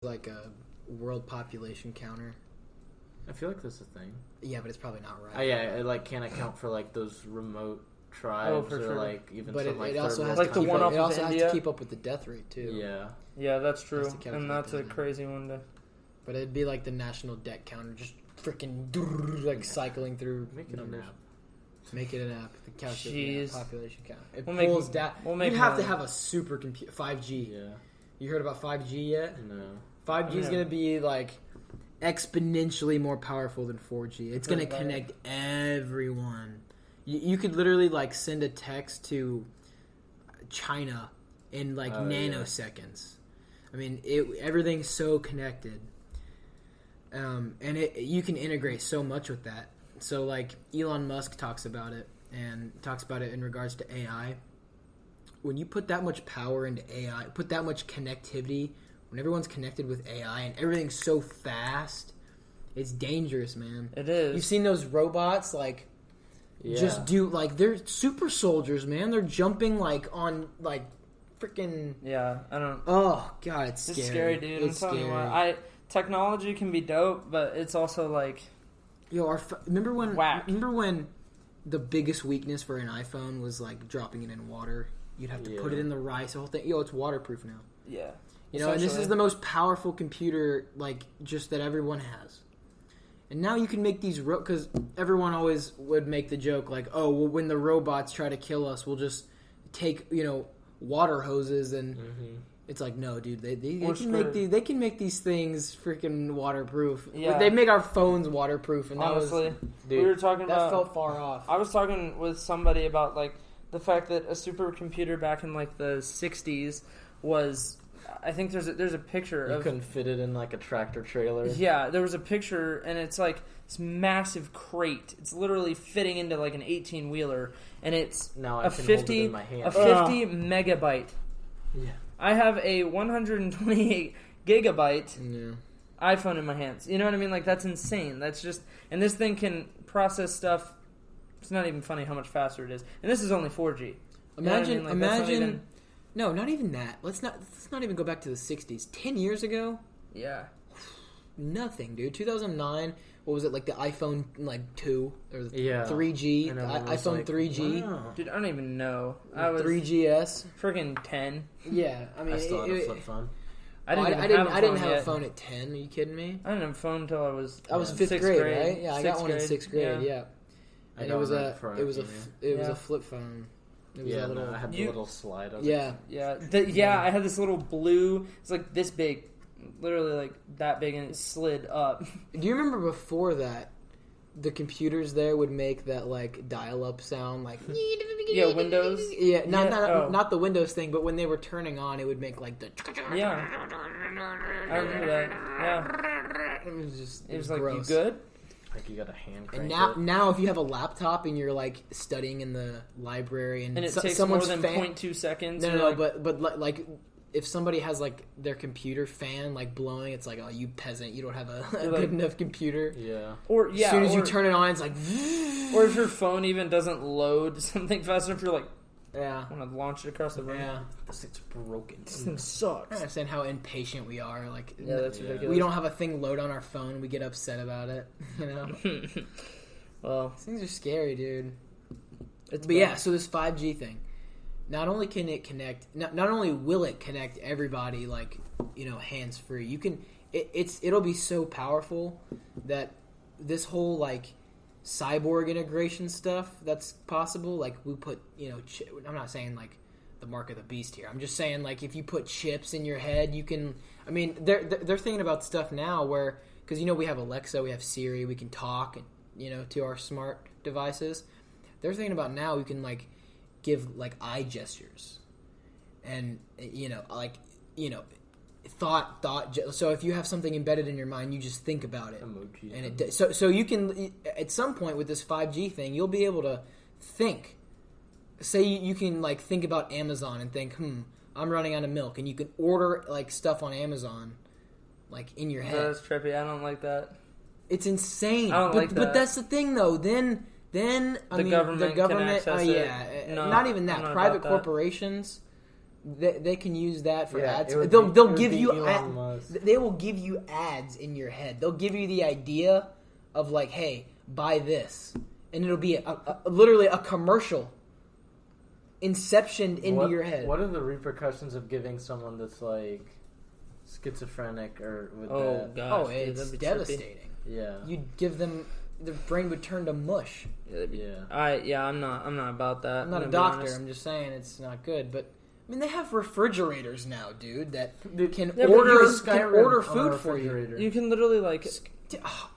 like a world population counter. I feel like that's a thing. Yeah, but it's probably not right. Yeah, it like can't account for like those remote tribes for or sure. like even But some like it also has third world Like to the keep one up, off it of also has India? to keep up with the death rate too. Yeah. Yeah, that's true. Has to calculate And that's a that. crazy one to... But it'd be like the national debt counter, just freaking like cycling through Make it a numbers. nap. Make it an app. The calculate Jeez. population count. It We'll make- pulls down. we'll make you have to one. have a super computer. 5G. Yeah. You heard about 5G yet? No. 5G is Yeah. going to be like exponentially more powerful than 4G. It's going to Heard about connect everyone. You could literally like send a text to China in like Oh, yeah. nanoseconds. I mean, everything's so connected, and you can integrate so much with that. So like Elon Musk talks about it in regards to AI. When you put that much power into AI, put that much connectivity, when everyone's connected with AI and everything's so fast, it's dangerous, man. It is. You've seen those robots like Yeah. just do like they're super soldiers, man. They're jumping like on like freaking. Yeah, I don't... Oh god, it's scary. It's scary, dude. It's I'm telling you scary. what. Technology can be dope, but it's also like... Yo, remember when? Whack. Remember when the biggest weakness for an iPhone was like dropping it in water? You'd have to put Yeah. it in the rice. The whole thing. Yo, it's waterproof now. Yeah. You know, and this is Essentially. the most powerful computer, like, just that everyone has. And now you can make these because everyone always would make the joke like, oh, well, when the robots try to kill us, we'll just take water hoses and. Mm-hmm. It's like, no, dude. They We're can make screwed. they can make these things freaking waterproof. Yeah. They make our phones waterproof, and Honestly, dude, we were talking that about... felt far off. I was talking with somebody about like the fact that a supercomputer back in like the 60s was... I think there's a picture You of... couldn't fit it in like a tractor trailer. Yeah, there was a picture, and it's like this massive crate. It's literally fitting into like an 18-wheeler, and it's Now I a can 50 hold it in my hand. a 50 megabyte. Yeah. I have a 128 gigabyte Yeah. iPhone in my hands. You know what I mean? Like, that's insane. That's just... And this thing can process stuff... It's not even funny how much faster it is. And this is only 4G. You know what I mean? Like, that's not Imagine. even- No, not even that. Let's not even go back to the '60s. 10 years ago, Yeah. nothing, dude. 2009. What was it like? The iPhone like 2 or the Yeah. 3G, And the everyone was iPhone like, 3G, wow. Dude, I don't even know. I was 3GS. freaking 10. Yeah, I mean, I still had a flip phone. I didn't, I didn't have a phone at 10. Are you kidding me? I didn't have a phone until I was... I was Yeah. fifth Sixth grade, grade. right? Yeah, I got Sixth one in grade. 6th grade. Yeah, I and got it was one a right before I was a came it was Yeah. a flip phone. It was Yeah, a little. no, I had the You- little slide. Yeah, Yeah, I had this little blue... It's like this big. Literally like that big, and it slid up. do you remember before that? The computers there would make that like dial-up sound, like Yeah, Windows. yeah, Oh. not the Windows thing, but when they were turning on, it would make like the Yeah. I remember that. Yeah. It was just It was like, gross. you good? Like you got a hand And crank now if you have a laptop and you're like studying in the library and, And it takes more someone's than fan, 0.2 seconds. No, you're no, like, but like if somebody has like their computer fan like blowing, it's like, oh, you peasant, you don't have a You're good like- enough computer. Yeah. Or, yeah. As soon as you or- turn it on, it's like, Or if your phone even doesn't load something fast enough, you're like, yeah, I want to launch it across the room. yeah. This thing's broken. This thing I sucks. understand how impatient we are. Like, Yeah, that's Yeah. ridiculous. we don't have a thing load on our phone, we get upset about it. You know, Well, these things are scary, dude. it's But yeah, so this 5G thing, not only can it connect, not only will it connect everybody, like, hands free. You can, it'll be so powerful that this whole like cyborg integration stuff that's possible. Like we put, I'm not saying like the mark of the beast here. I'm just saying like if you put chips in your head, you can. I mean, they're thinking about stuff now where because we have Alexa, we have Siri, we can talk, to our smart devices. They're thinking about now we can like give like eye gestures, and thought. So if you have something embedded in your mind, you just think about it, Emoji. and so you can at some point with this 5G thing, you'll be able to think. Say you can like think about Amazon and think, I'm running out of milk, and you can order like stuff on Amazon, like in your head. That's trippy. I don't like that. It's insane. I don't like But that. that's the thing, though. Then The government can access it. yeah. No, Not even that. I'm not Private about that. corporations They can use that for ads. it would They'll it would give be you Elon Musk. they will give you ads in your head. They'll give you the idea of like, hey, buy this, and it'll be literally a commercial inceptioned into your head. What are the repercussions of giving someone that's like schizophrenic or with Oh that? gosh, dude, it's that'd be trippy. devastating. Yeah. You give them, their brain would turn to mush. Yeah. I'm not about that. I'm not a gonna be doctor. honest. I'm just saying it's not good. But I mean, they have refrigerators now, dude, that can Yeah, but order you're can order food for you. You can literally like.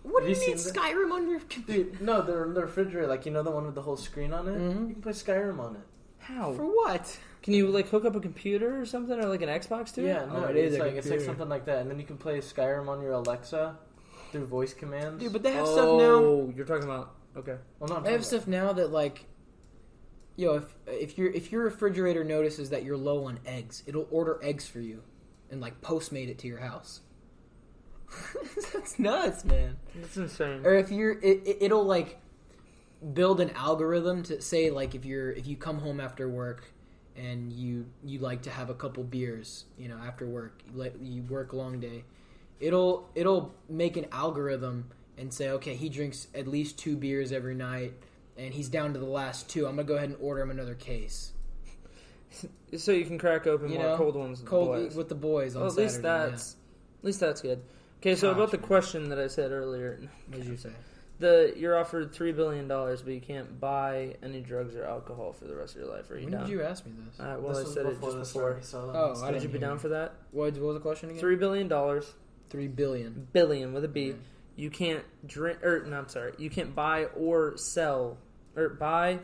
What do Have you you need seen Skyrim on your computer? Dude, no, the refrigerator, like the one with the whole screen on it. Mhm. You can play Skyrim on it. How? For what? Can you like hook up a computer or something, or like an Xbox to it? Yeah, no, Oh, it is it's a like computer. something like that, and then you can play Skyrim on your Alexa through voice commands. Dude, but they have stuff now. Oh, you're talking about okay. well, no, I'm They have talking stuff now that like, if your refrigerator notices that you're low on eggs, it'll order eggs for you, and like Postmate it to your house. That's nuts, man. It's insane. Or if it'll like build an algorithm to say like if you come home after work and you like to have a couple beers, after work, you work a long day, it'll make an algorithm and say, okay, he drinks at least 2 beers every night and he's down to the last 2. I'm gonna go ahead and order him another case. So you can crack open You more know, cold ones with the boys. with the boys on Well, Saturday. at least that's good. Okay, so Gosh, about the man. question that I said earlier, What did you say? you're offered $3 billion, but you can't buy any drugs or alcohol for the rest of your life. Are you When down? did you ask me this? Well, This I was said it before just this before. started, so Oh, I Would didn't you be hear down you. for that? What was the question again? $3 billion, $3 billion. billion with a B. Yeah. You can't drink, or no, I'm sorry. You can't buy or sell or buy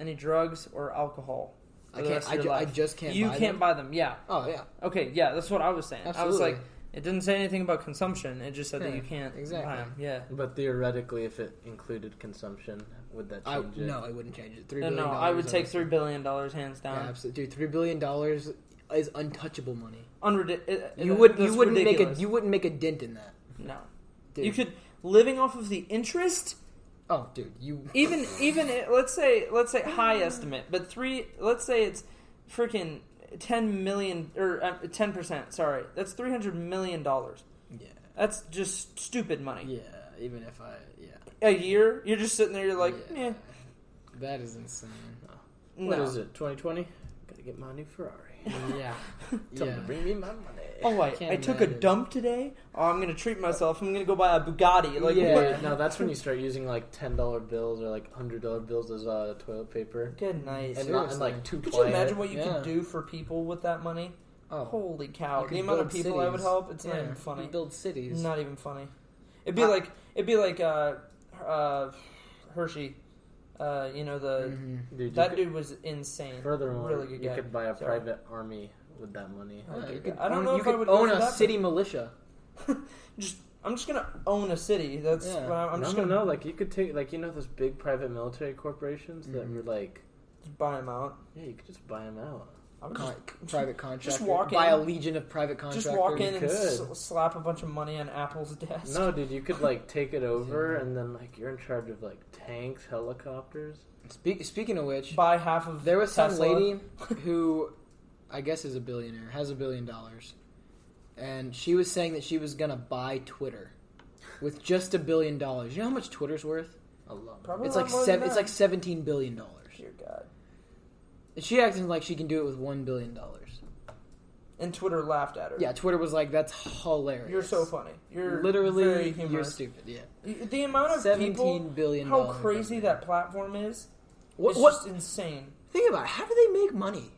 any drugs or alcohol. For the rest of your I life. just can't. You buy can't them? buy them. Yeah. Oh yeah. Okay. Yeah, that's what I was saying. I was Absolutely. like, it didn't say anything about consumption. It just said that Yeah, you can't exactly. buy them. Yeah. But theoretically, if it included consumption, would that change it? No, it wouldn't change it. $3 No, billion. I would take $3 billion hands down. Yeah, absolutely, dude. $3 billion is untouchable money. You You wouldn't make a dent in that. No. Dude. You could living off of the interest. Oh, dude, you Even let's say high estimate, but let's say it's freaking 10 million or 10%. Sorry, that's $300 million. yeah, That's just stupid money. yeah. Even if yeah, A year, you're just sitting there. You're like, yeah. eh. That is insane. What No. is it? 2020? Gotta get my new Ferrari. Yeah, Tell yeah. them to bring me my money. Oh, I Can't took a imagine. dump today. Oh, I'm gonna treat myself. I'm gonna go buy a Bugatti. Like, Yeah. what? No, that's when you start using like $10 bills or like $100 bills as toilet paper, Good night. and Seriously. like to Could ply you imagine it. what you Yeah. could do for people with that money? Oh, Holy cow! you The could amount of build people I would cities. help. It's not Yeah, even you funny. could build cities. Not even funny. It'd be like Hershey. Mhm. Dude, That dude was insane. Furthermore, really good you guy. could buy a Sorry. private army with that money. Oh, Yeah, dear you could God. I don't own- know you if I could would own go for a that, city militia. I'm just gonna own a city. That's Yeah. what I'm just no, gonna no, like you could take like those big private military corporations that Mhm. were like, buy them out. yeah, you could just buy them out. I would Private contractor. walk Buy in. a legion of private contractors. just walk in and could. slap a bunch of money on Apple's desk. No, dude, you could like take it over Yeah. and then like you're in charge of like tanks, helicopters. Speaking of which, Buy half of there was some Tesla. lady who I guess is a billionaire, has $1 billion, and she was saying that she was gonna buy Twitter with just $1 billion. You know how much Twitter's worth? A lot. Probably It's a like lot more than it's that. like $17 billion. Dear God. And she acting like she can do it with $1 billion. And Twitter laughed at her. Yeah, Twitter was like, "That's hilarious. You're so funny. You're literally very you're humorous. stupid." Yeah, The amount of $17 people, billion. how crazy that platform is, What? it's just insane. Think about it. How do they make money?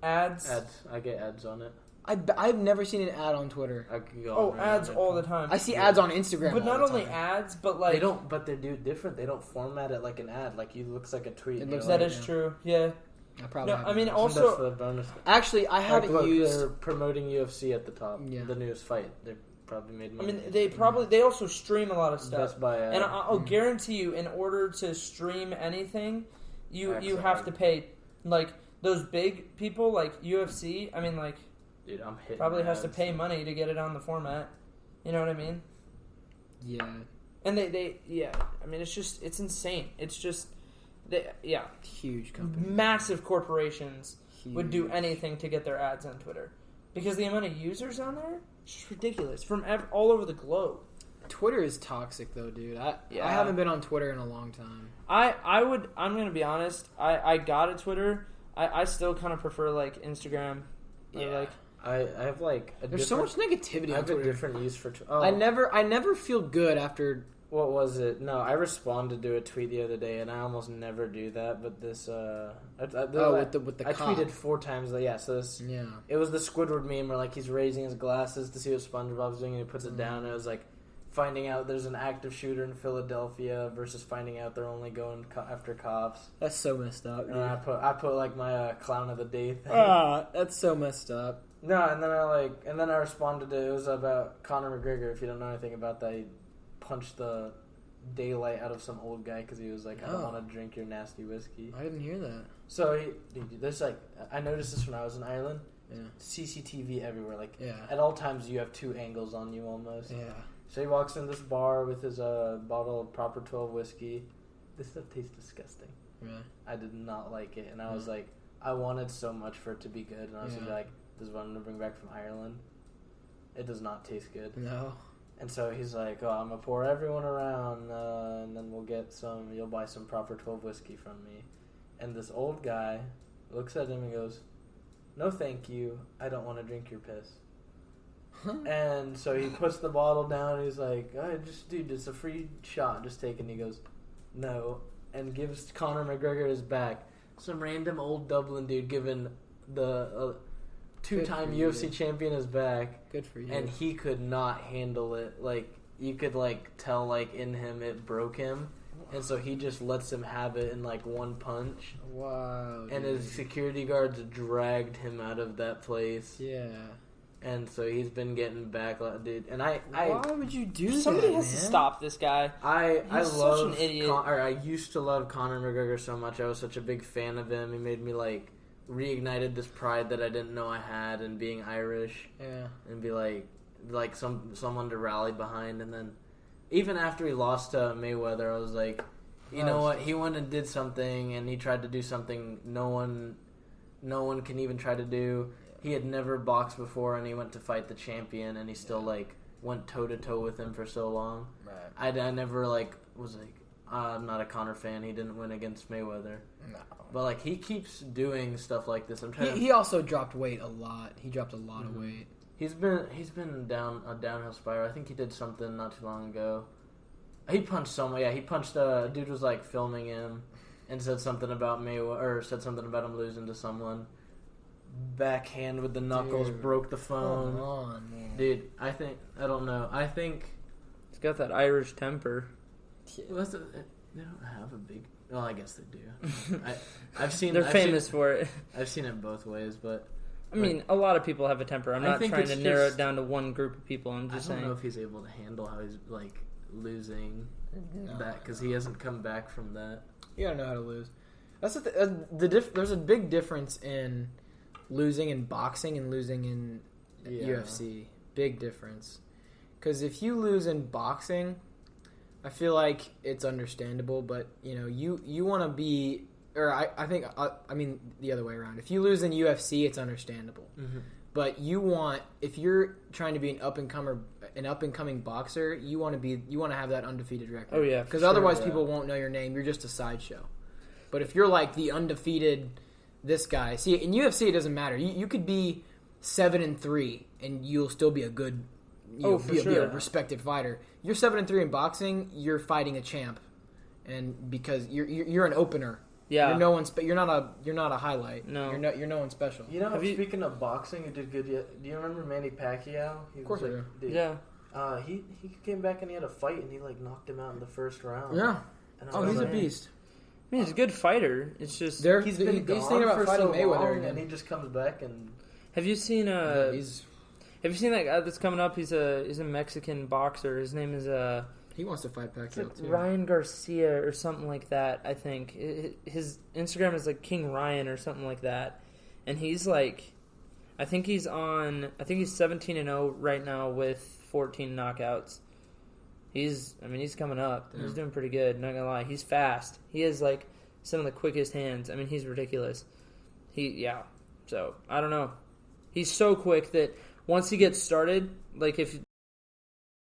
Ads. I get ads on it. I've never seen an ad on Twitter. I could go Oh, on ads random all the info. time. I see ads on Instagram, But all not the only time. ads, but like They don't, but they do different. They don't format it like an ad. Like it looks like a tweet. It and looks you're that like, is yeah. true. Yeah. I probably. No, haven't. I mean, That's also- for the bonus. Actually, I haven't Like, look, used. They're promoting UFC at the top. Yeah. The newest fight. They probably made I money. mean, they also stream a lot of stuff. Best Buy ad. And I'll guarantee you, in order to stream anything, you Excellent. have to pay. Like those big people, like UFC. I mean, like Dude, I'm hitting probably has to ads. pay money to get it on the format. You know what I mean? Yeah, And they yeah. I mean, it's insane. It's just yeah, huge company. massive corporations would do anything to get their ads on Twitter. Because the amount of users on there is just ridiculous. From all over the globe. Twitter is toxic, though, dude. I Yeah. haven't been on Twitter in a long time. I'm going to be honest. I got a Twitter. I still kind of prefer, like, Instagram. Or, Yeah. like, I have like a There's so much negativity I on have a Twitter. different use for Twitter. I never feel good after. What was it? No, I responded to a tweet the other day, and I almost never do that. But this, With the I cop. tweeted 4 times. Yeah, so this, Yeah. it was the Squidward meme where like he's raising his glasses to see what SpongeBob's doing, and he puts it down. And it was like finding out there's an active shooter in Philadelphia versus finding out they're only going after cops. That's so messed up, dude. And I put like my clown of the day thing. That's so messed up. No, and then I responded to it was about Conor McGregor. If you don't know anything about that, he punched the daylight out of some old guy because he was like, I don't Oh. want to drink your nasty whiskey. I didn't hear that. So there's like, I noticed this when I was in Ireland. Yeah. CCTV everywhere. Like Yeah. at all times, you have 2 angles on you almost. Yeah. So he walks in this bar with his bottle of proper 12 whiskey. This stuff tastes disgusting. Really? I did not like it, and I was like, I wanted so much for it to be good, and I was Yeah. gonna be like, this is what I'm gonna bring back from Ireland. It does not taste good. No. And so he's like, oh, I'm gonna pour everyone around, and then you'll buy some proper 12 whiskey from me. And this old guy looks at him and goes, no thank you, I don't want to drink your piss. And so he puts the bottle down, and he's like, dude, it's a free shot, just take it. And he goes, no, and gives Conor McGregor his back. Some random old Dublin dude giving the 2-time Good for UFC you. champion his back. Good for you. And he could not handle it. Like, you could, like, tell, like, in him it broke him. And so he just lets him have it in, like, one punch. Wow. And dude. his security guards dragged him out of that place. Yeah. And so he's been getting back, dude. And Why would you do somebody that, has to man? stop this guy. I He's such love an idiot. I used to love Conor McGregor so much. I was such a big fan of him. He made me, like, reignited this pride that I didn't know I had in being Irish. Yeah. And be like someone to rally behind. And then even after he lost to Mayweather, I was like, you know what? He went and did something, and he tried to do something no one can even try to do. He had never boxed before, and he went to fight the champion, and he still like went toe to toe with him for so long. Right. I never like was like I'm not a Conor fan. He didn't win against Mayweather, No. but like he keeps doing stuff like this. I'm trying. He also dropped weight a lot. He dropped a lot of weight. He's been down a downhill spiral. I think he did something not too long ago. He punched someone. Yeah, he punched a dude was like filming him and said something about Mayweather or said something about him losing to someone. Backhand with the knuckles, Dude, broke the phone. Come on, man. Dude, I don't know. I think He's got that Irish temper. they don't have a big. Well, I guess they do. I've seen. They're I've famous seen- for it. I've seen it both ways, but I mean, a lot of people have a temper. I'm I not think trying it's to narrow just- it down to one group of people. I'm I just don't know saying. if he's able to handle how he's like losing that because he hasn't come back from that. You gotta know how to lose. That's there's a big difference in losing in boxing and losing in Yeah. UFC. Big difference. Because if you lose in boxing, I feel like it's understandable. But you want to be, or I think I mean the other way around. If you lose in UFC, it's understandable. Mm-hmm. But if you're trying to be an up and coming boxer, you want to have that undefeated record. Oh, yeah, for because sure, otherwise yeah. people won't know your name. You're just a sideshow. But if you're like the undefeated, this guy. See, in UFC it doesn't matter. You could be 7-3 and you'll still be a good, be a respected fighter. You're 7-3 in boxing. You're fighting a champ, and because you're an opener. Yeah. You're no one. You're not a highlight. No. You're no one special. You know, Have you- speaking of boxing, who did good yet? Do you remember Manny Pacquiao? He Of course was I like, do. dude, Yeah. he came back and he had a fight and he like knocked him out in the first round. Yeah. And I Oh, was he's a like, beast. I mean, he's a good fighter. It's just. He's been he's gone thinking about for fighting so Mayweather long, again. and he just comes back and Have you seen He's Have you seen that guy that's coming up? He's a Mexican boxer. His name is he wants to fight Pacquiao too. Ryan Garcia or something like that. I think his Instagram is like King Ryan or something like that, and he's like, I think he's 17-0 right now with 14 knockouts. He's coming up. Yeah. He's doing pretty good. Not gonna lie, he's fast. He has like some of the quickest hands. I mean, he's ridiculous. So I don't know. He's so quick that once he gets started, like if